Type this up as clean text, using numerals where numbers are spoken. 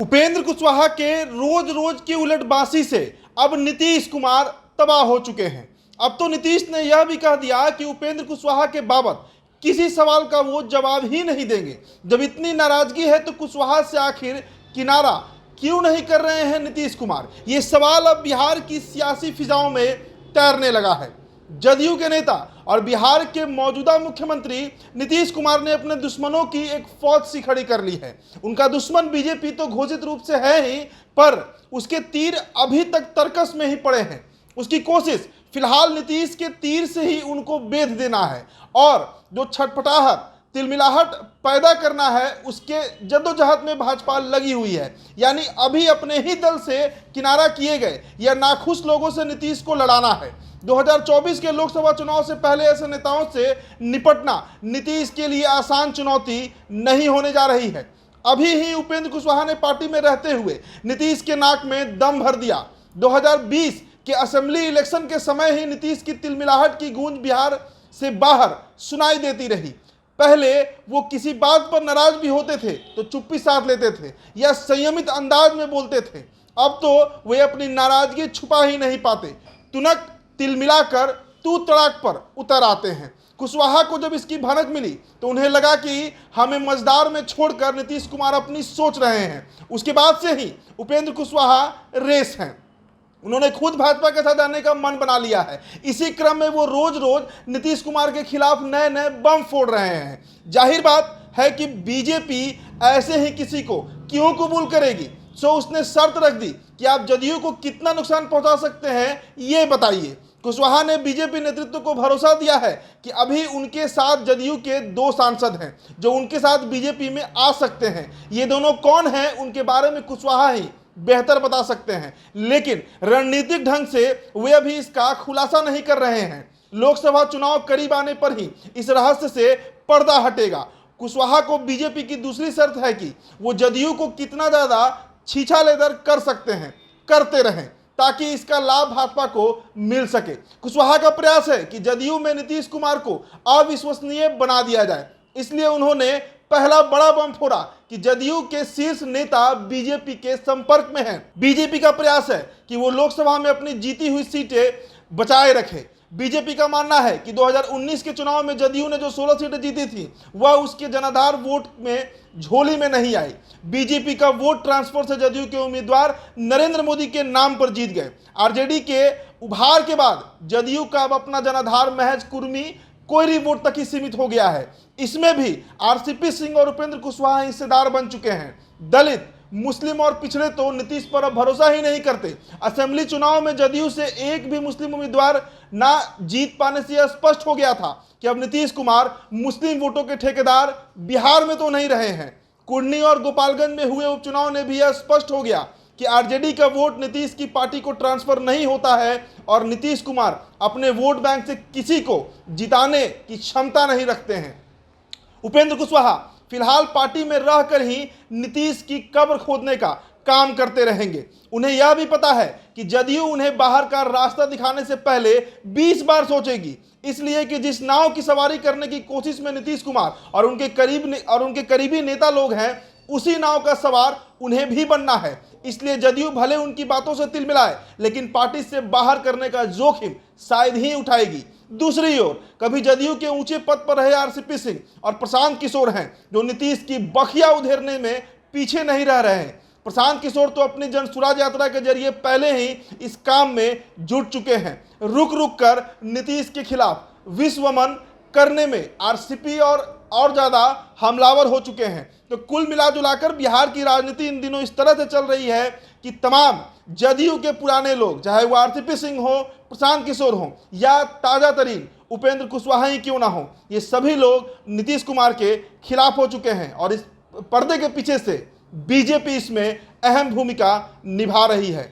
उपेंद्र कुशवाहा के रोज रोज की उलटबाजी से अब नीतीश कुमार तबाह हो चुके हैं। अब तो नीतीश ने यह भी कह दिया कि उपेंद्र कुशवाहा के बाबत किसी सवाल का वो जवाब ही नहीं देंगे। जब इतनी नाराजगी है तो कुशवाहा से आखिर किनारा क्यों नहीं कर रहे हैं नीतीश कुमार? ये सवाल अब बिहार की सियासी फिजाओं में तैरने लगा है। जदयू के नेता और बिहार के मौजूदा मुख्यमंत्री नीतीश कुमार ने अपने दुश्मनों की एक फौज सी खड़ी कर ली है। उनका दुश्मन बीजेपी तो घोषित रूप से है ही, पर उसके तीर अभी तक तर्कस में ही पड़े हैं। उसकी कोशिश फिलहाल नीतीश के तीर से ही उनको बेध देना है और जो छटपटाहट तिलमिलाहट पैदा करना है उसके जद्दोजहद में भाजपा लगी हुई है। यानी अभी अपने ही दल से किनारा किए गए या नाखुश लोगों से नीतीश को लड़ाना है। 2024 के लोकसभा चुनाव से पहले ऐसे नेताओं से निपटना नीतीश के लिए आसान चुनौती नहीं होने जा रही है। अभी ही उपेंद्र कुशवाहा ने पार्टी में रहते हुए नीतीश के नाक में दम भर दिया। 2020 के असेंबली इलेक्शन के समय ही नीतीश की तिलमिलाहट की गूंज बिहार से बाहर सुनाई देती रही। पहले वो किसी बात पर नाराज भी होते थे तो चुप्पी साध लेते थे या संयमित अंदाज में बोलते थे। अब तो वे अपनी नाराजगी छुपा ही नहीं पाते, तुनक तिलमिलाकर तू तड़ाक पर उतर आते हैं। कुशवाहा को जब इसकी भनक मिली तो उन्हें लगा कि हमें मझदार में छोड़कर नीतीश कुमार अपनी सोच रहे हैं। उसके बाद से ही उपेंद्र कुशवाहा रेस हैं। उन्होंने खुद भाजपा के साथ आने का मन बना लिया है। इसी क्रम में वो रोज रोज नीतीश कुमार के खिलाफ नए नए बम फोड़ रहे हैं। जाहिर बात है कि बीजेपी ऐसे ही किसी को क्यों कबूल करेगी। सो उसने शर्त रख दी कि आप जदयू को कितना नुकसान पहुंचा सकते हैं ये बताइए। कुशवाहा ने बीजेपी नेतृत्व को भरोसा दिया है कि अभी उनके साथ जदयू के 2 सांसद हैं जो उनके साथ बीजेपी में आ सकते हैं। ये दोनों कौन हैं उनके बारे में कुशवाहा ही बेहतर बता सकते हैं, लेकिन रणनीतिक ढंग से वे अभी इसका खुलासा नहीं कर रहे हैं। लोकसभा चुनाव करीब आने पर ही इस रहस्य से पर्दा हटेगा। कुशवाहा को बीजेपी की दूसरी शर्त है कि वो जदयू को कितना ज्यादा छीछा लेदर कर सकते हैं, करते रहें ताकि इसका लाभ भाजपा को मिल सके। कुशवाहा का प्रयास है कि जदयू में नीतीश कुमार को अविश्वसनीय बना दिया जाए। इसलिए उन्होंने पहला बड़ा बम फोड़ा कि जदयू के शीर्ष नेता बीजेपी के संपर्क में हैं। बीजेपी का प्रयास है कि वो लोकसभा में अपनी जीती हुई सीटें बचाए रखे। बीजेपी का मानना है कि 2019 के चुनाव में जदयू ने जो 16 सीटें जीती थी वह उसके जनाधार वोट में झोली में नहीं आई। बीजेपी का वोट ट्रांसफर से जदयू के उम्मीदवार नरेंद्र मोदी के नाम पर जीत गए। आरजेडी के उभार के बाद जदयू का अब अपना जनाधार महज कुर्मी कोयरी वोट तक ही सीमित हो गया है। इसमें भी आरसीपी सिंह और उपेंद्र कुशवाहा हिस्सेदार बन चुके हैं। दलित, मुस्लिम और पिछड़े तो नीतीश पर अब भरोसा ही नहीं करते। असेंबली चुनाव में जदयू से एक भी मुस्लिम उम्मीदवार ना जीत पाने से यह स्पष्ट हो गया था कि अब नीतीश कुमार मुस्लिम वोटों के ठेकेदार बिहार में तो नहीं रहे हैं। कुर्नी और गोपालगंज में हुए उपचुनाव ने भी यह स्पष्ट हो गया कि आरजेडी का वोट नीतीश की पार्टी को ट्रांसफर नहीं होता है और नीतीश कुमार अपने वोट बैंक से किसी को जिताने की क्षमता नहीं रखते हैं। उपेंद्र कुशवाहा फिलहाल पार्टी में रहकर ही नीतीश की कब्र खोदने का काम करते रहेंगे। उन्हें यह भी पता है कि जदयू उन्हें बाहर का रास्ता दिखाने से पहले 20 बार सोचेगी, इसलिए कि जिस नाव की सवारी करने की कोशिश में नीतीश कुमार और उनके करीबी नेता लोग हैं उसी नाव का सवार उन्हें भी बनना है। इसलिए जदयू भले उनकी बातों से तिल मिलाए लेकिन पार्टी से बाहर करने का जोखिम शायद ही उठाएगी। दूसरी ओर कभी जदयू के ऊंचे पद पर रहे आरसीपी सिंह और प्रशांत किशोर हैं जो नीतीश की बखिया उधेरने में पीछे नहीं रह रहे हैं। प्रशांत किशोर तो अपनी जन स्वराज यात्रा के जरिए पहले ही इस काम में जुट चुके हैं। रुक रुक कर नीतीश के खिलाफ विश्वमन करने में आरसीपी और ज्यादा हमलावर हो चुके हैं। तो कुल मिला जुलाकर बिहार की राजनीति इन दिनों इस तरह से चल रही है कि तमाम जदयू के पुराने लोग, चाहे वो आरसीपी सिंह हो, प्रशांत किशोर हो या ताजा तरीन उपेंद्र कुशवाहा ही क्यों ना हो, ये सभी लोग नीतीश कुमार के खिलाफ हो चुके हैं और इस पर्दे के पीछे से बीजेपी इसमें अहम भूमिका निभा रही है।